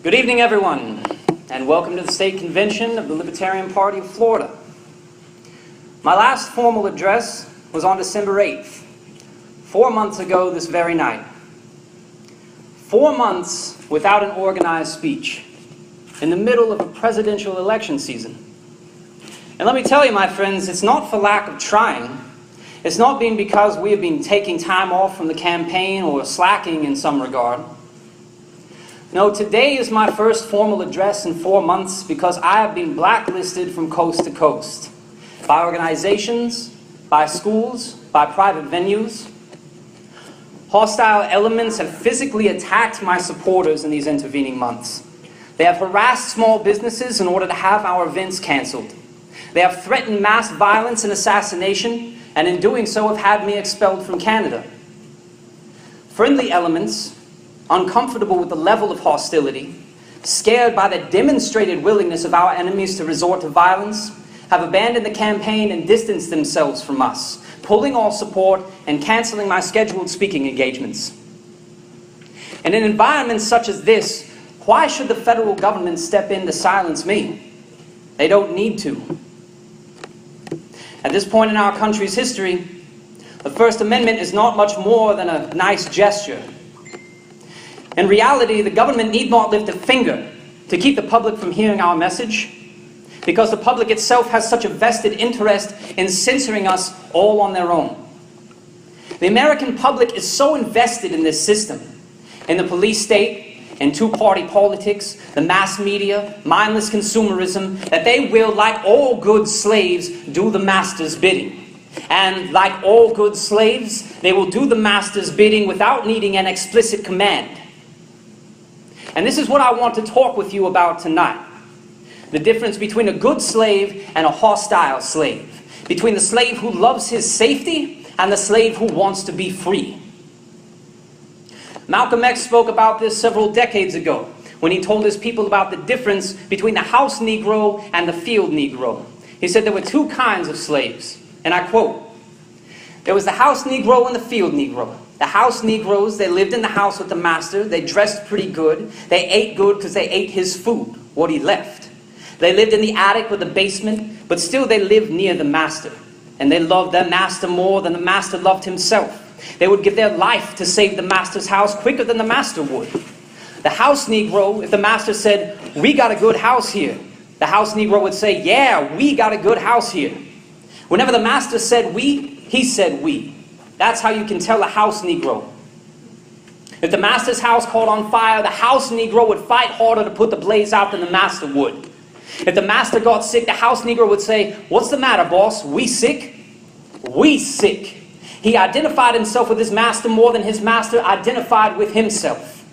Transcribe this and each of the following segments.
Good evening, everyone, and welcome to the State Convention of the Libertarian Party of Florida. My last formal address was on December 8th, 4 months ago this very night. 4 months without an organized speech, in the middle of a presidential election season. And let me tell you, my friends, it's not for lack of trying. It's not been because we have been taking time off from the campaign or slacking in some regard. No, today is my first formal address in 4 months because I have been blacklisted from coast to coast by organizations, by schools, by private venues. Hostile elements have physically attacked my supporters in these intervening months. They have harassed small businesses in order to have our events canceled. They have threatened mass violence and assassination, and in doing so have had me expelled from Canada. Friendly elements, uncomfortable with the level of hostility, scared by the demonstrated willingness of our enemies to resort to violence, have abandoned the campaign and distanced themselves from us, pulling all support and canceling my scheduled speaking engagements. In an environment such as this, why should the federal government step in to silence me? They don't need to. At this point in our country's history, the First Amendment is not much more than a nice gesture. In reality, the government need not lift a finger to keep the public from hearing our message, because the public itself has such a vested interest in censoring us all on their own. The American public is so invested in this system, in the police state, in two-party politics, the mass media, mindless consumerism, that they will, like all good slaves, do the master's bidding. And like all good slaves, they will do the master's bidding without needing an explicit command. And this is what I want to talk with you about tonight. The difference between a good slave and a hostile slave. Between the slave who loves his safety and the slave who wants to be free. Malcolm X spoke about this several decades ago when he told his people about the difference between the house Negro and the field Negro. He said there were two kinds of slaves, and I quote, "There was the house Negro and the field Negro. The house Negroes, they lived in the house with the master, they dressed pretty good, they ate good because they ate his food, what he left. They lived in the attic or the basement, but still they lived near the master. And they loved their master more than the master loved himself. They would give their life to save the master's house quicker than the master would. The house Negro, if the master said, 'We got a good house here,' the house Negro would say, 'Yeah, we got a good house here.' Whenever the master said 'we,' he said 'we.' That's how you can tell a house Negro. If the master's house caught on fire, the house Negro would fight harder to put the blaze out than the master would. If the master got sick, the house Negro would say, 'What's the matter, boss? We sick?' We sick." He identified himself with his master more than his master identified with himself.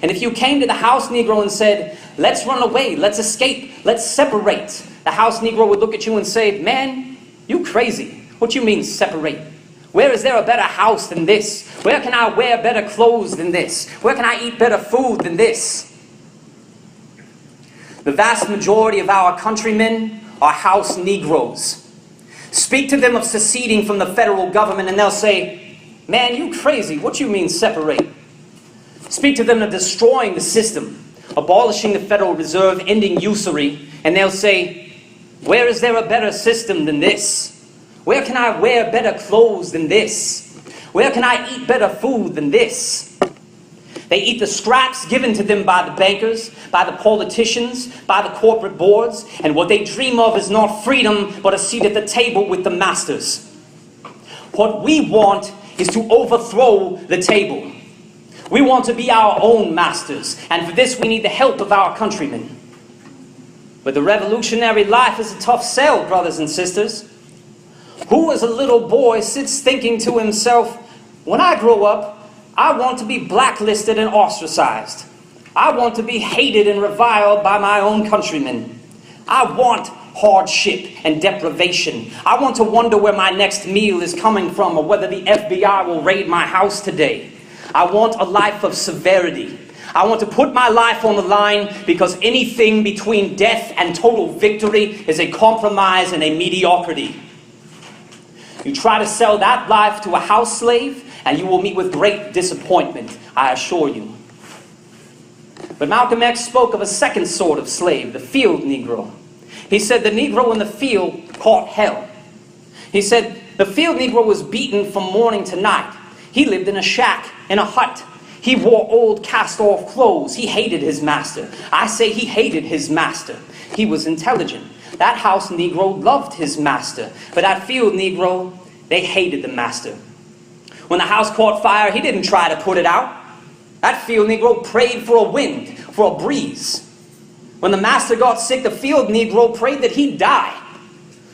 And if you came to the house Negro and said, "Let's run away, let's escape, let's separate," the house Negro would look at you and say, "Man, you crazy. What you mean separate? Where is there a better house than this? Where can I wear better clothes than this? Where can I eat better food than this?" The vast majority of our countrymen are house Negroes. Speak to them of seceding from the federal government and they'll say, "Man, you crazy. What you mean separate?" Speak to them of destroying the system, abolishing the Federal Reserve, ending usury, and they'll say, "Where is there a better system than this? Where can I wear better clothes than this? Where can I eat better food than this?" They eat the scraps given to them by the bankers, by the politicians, by the corporate boards, and what they dream of is not freedom, but a seat at the table with the masters. What we want is to overthrow the table. We want to be our own masters, and for this we need the help of our countrymen. But the revolutionary life is a tough sell, brothers and sisters. Who as a little boy sits thinking to himself, "When I grow up, I want to be blacklisted and ostracized. I want to be hated and reviled by my own countrymen. I want hardship and deprivation. I want to wonder where my next meal is coming from or whether the FBI will raid my house today. I want a life of severity. I want to put my life on the line because anything between death and total victory is a compromise and a mediocrity." You try to sell that life to a house slave, and you will meet with great disappointment, I assure you. But Malcolm X spoke of a second sort of slave, the field Negro. He said the Negro in the field caught hell. He said the field Negro was beaten from morning to night. He lived in a shack, in a hut. He wore old cast-off clothes. He hated his master. I say he hated his master. He was intelligent. That house Negro loved his master. But that field Negro, they hated the master. When the house caught fire, he didn't try to put it out. That field Negro prayed for a wind, for a breeze. When the master got sick, the field Negro prayed that he'd die.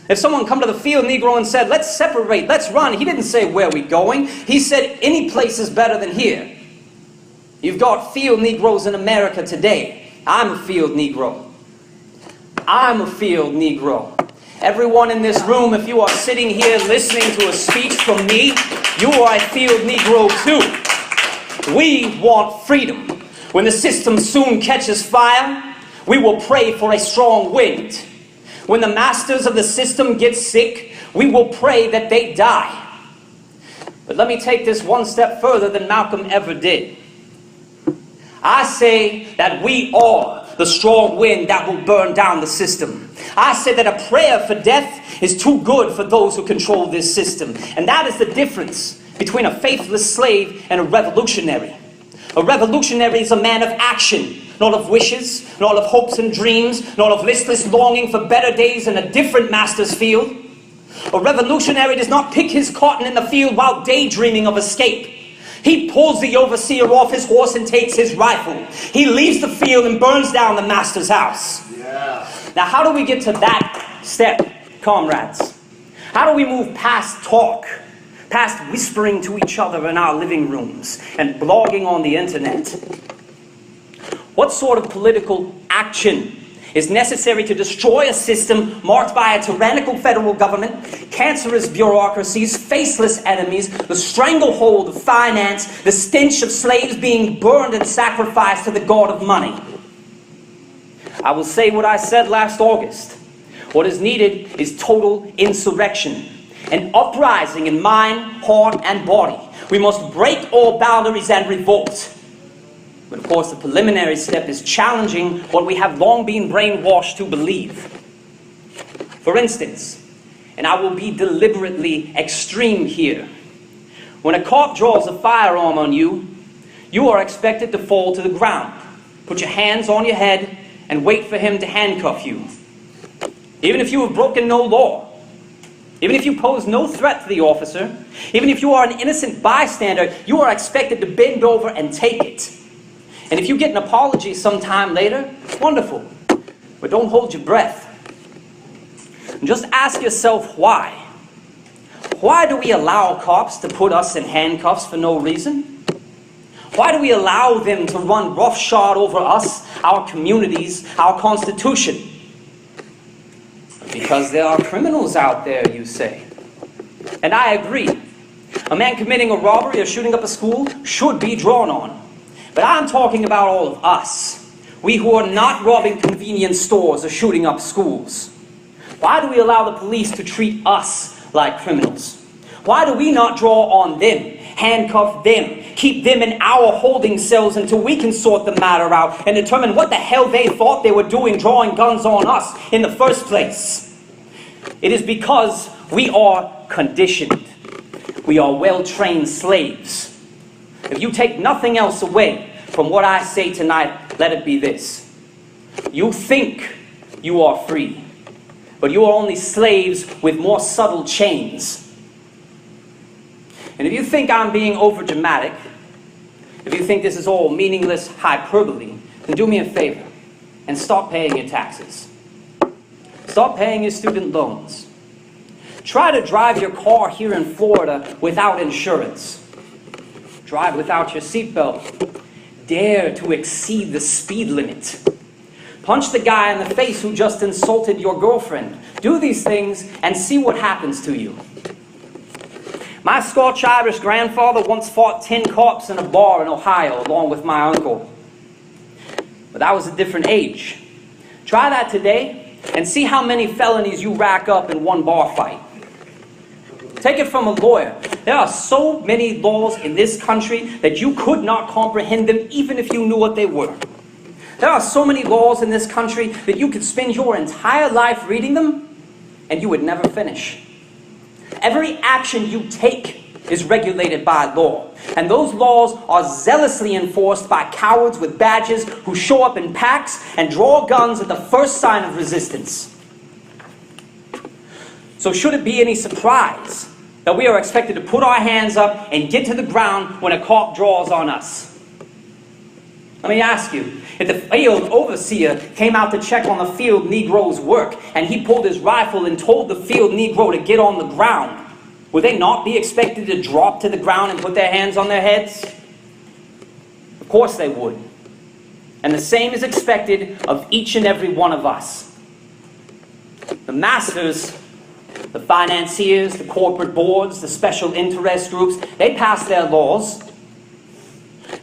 If someone come to the field Negro and said, let's separate, let's run, he didn't say, where are we going? He said, any place is better than here. You've got field Negroes in America today. I'm a field Negro. I'm a field Negro. Everyone in this room, if you are sitting here listening to a speech from me, you are a field Negro too. We want freedom. When the system soon catches fire, we will pray for a strong wind. When the masters of the system get sick, we will pray that they die. But let me take this one step further than Malcolm ever did. I say that we are the strong wind that will burn down the system. I say that a prayer for death is too good for those who control this system. And that is the difference between a faithless slave and a revolutionary. A revolutionary is a man of action, not of wishes, not of hopes and dreams, not of listless longing for better days in a different master's field. A revolutionary does not pick his cotton in the field while daydreaming of escape. He pulls the overseer off his horse and takes his rifle. He leaves the field and burns down the master's house. Yeah. Now, how do we get to that step, comrades? How do we move past talk, past whispering to each other in our living rooms and blogging on the internet? What sort of political action is necessary to destroy a system marked by a tyrannical federal government, cancerous bureaucracies, faceless enemies, the stranglehold of finance, the stench of slaves being burned and sacrificed to the god of money? I will say what I said last August. What is needed is total insurrection, an uprising in mind, heart, and body. We must break all boundaries and revolt. But of course, the preliminary step is challenging what we have long been brainwashed to believe. For instance, and I will be deliberately extreme here, when a cop draws a firearm on you, you are expected to fall to the ground, put your hands on your head, and wait for him to handcuff you. Even if you have broken no law, even if you pose no threat to the officer, even if you are an innocent bystander, you are expected to bend over and take it. And if you get an apology sometime later, wonderful. But don't hold your breath. And just ask yourself why. Why do we allow cops to put us in handcuffs for no reason? Why do we allow them to run roughshod over us, our communities, our Constitution? Because there are criminals out there, you say. And I agree. A man committing a robbery or shooting up a school should be drawn on. But I'm talking about all of us. We who are not robbing convenience stores or shooting up schools. Why do we allow the police to treat us like criminals? Why do we not draw on them, handcuff them, keep them in our holding cells until we can sort the matter out and determine what the hell they thought they were doing drawing guns on us in the first place? It is because we are conditioned. We are well-trained slaves. If you take nothing else away from what I say tonight, let it be this. You think you are free, but you are only slaves with more subtle chains. And if you think I'm being overdramatic, if you think this is all meaningless hyperbole, then do me a favor and stop paying your taxes. Stop paying your student loans. Try to drive your car here in Florida without insurance. Drive without your seatbelt. Dare to exceed the speed limit. Punch the guy in the face who just insulted your girlfriend. Do these things and see what happens to you. My Scotch-Irish grandfather once fought 10 cops in a bar in Ohio along with my uncle. But that was a different age. Try that today and see how many felonies you rack up in one bar fight. Take it from a lawyer. There are so many laws in this country that you could not comprehend them even if you knew what they were. There are so many laws in this country that you could spend your entire life reading them and you would never finish. Every action you take is regulated by law, and those laws are zealously enforced by cowards with badges who show up in packs and draw guns at the first sign of resistance. So should it be any surprise that we are expected to put our hands up and get to the ground when a cop draws on us? Let me ask you, if the field overseer came out to check on the field Negro's work, and he pulled his rifle and told the field Negro to get on the ground, would they not be expected to drop to the ground and put their hands on their heads? Of course they would. And the same is expected of each and every one of us. The masters, the financiers, the corporate boards, the special interest groups, they pass their laws.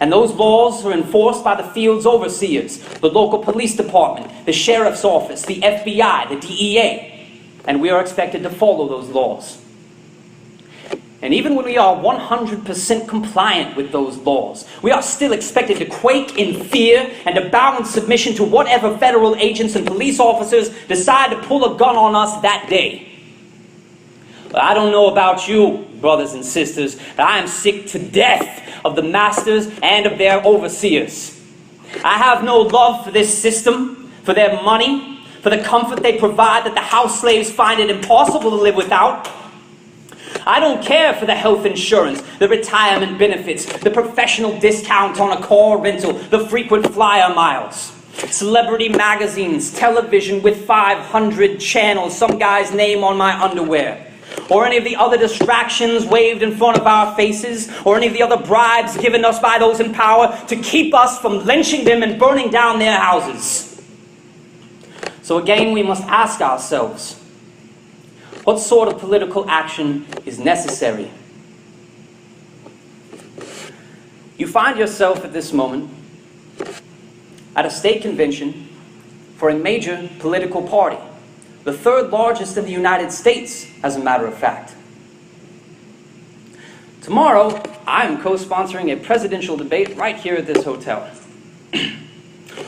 And those laws are enforced by the field's overseers, the local police department, the sheriff's office, the FBI, the DEA. And we are expected to follow those laws. And even when we are 100% compliant with those laws, we are still expected to quake in fear and to bow in submission to whatever federal agents and police officers decide to pull a gun on us that day. But I don't know about you, brothers and sisters, but I am sick to death of the masters and of their overseers. I have no love for this system, for their money, for the comfort they provide that the house slaves find it impossible to live without. I don't care for the health insurance, the retirement benefits, the professional discount on a car rental, the frequent flyer miles, celebrity magazines, television with 500 channels, some guy's name on my underwear, or any of the other distractions waved in front of our faces, or any of the other bribes given us by those in power to keep us from lynching them and burning down their houses. So again, we must ask ourselves, what sort of political action is necessary? You find yourself at this moment at a state convention for a major political party, the third largest in the United States, as a matter of fact. Tomorrow, I am co-sponsoring a presidential debate right here at this hotel.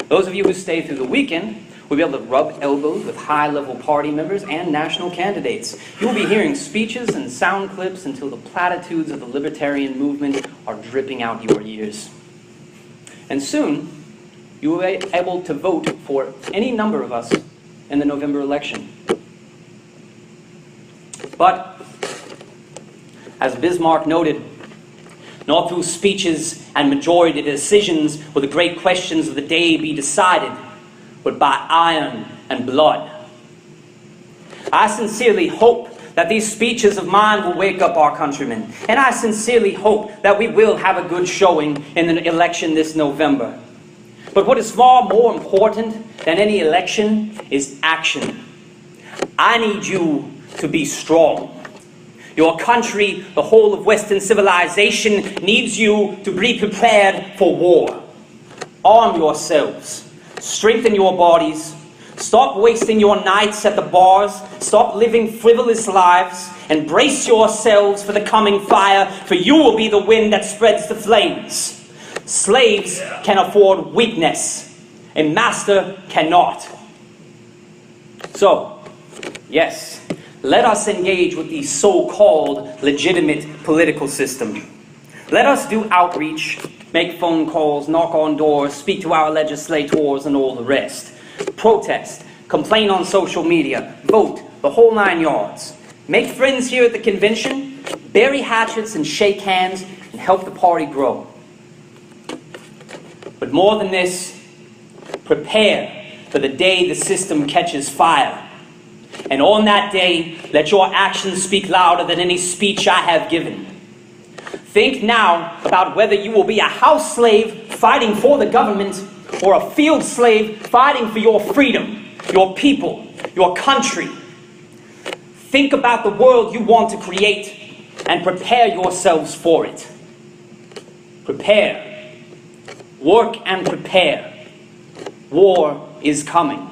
Those of you who stay through the weekend will be able to rub elbows with high-level party members and national candidates. You'll be hearing speeches and sound clips until the platitudes of the libertarian movement are dripping out your ears. And soon, you will be able to vote for any number of us in the November election. But, as Bismarck noted, not through speeches and majority decisions will the great questions of the day be decided, but by iron and blood. I sincerely hope that these speeches of mine will wake up our countrymen, and I sincerely hope that we will have a good showing in the election this November. But what is far more important than any election is action. I need you to be strong. Your country, the whole of Western civilization, needs you to be prepared for war. Arm yourselves. Strengthen your bodies. Stop wasting your nights at the bars. Stop living frivolous lives. And brace yourselves for the coming fire, for you will be the wind that spreads the flames. Slaves can afford weakness. A master cannot. So, yes, let us engage with the so-called legitimate political system. Let us do outreach, make phone calls, knock on doors, speak to our legislators and all the rest. Protest, complain on social media, vote, the whole 9 yards. Make friends here at the convention, bury hatchets and shake hands, and help the party grow. But more than this, prepare for the day the system catches fire. And on that day, let your actions speak louder than any speech I have given. Think now about whether you will be a house slave fighting for the government or a field slave fighting for your freedom, your people, your country. Think about the world you want to create and prepare yourselves for it. Prepare. Work and prepare. War is coming.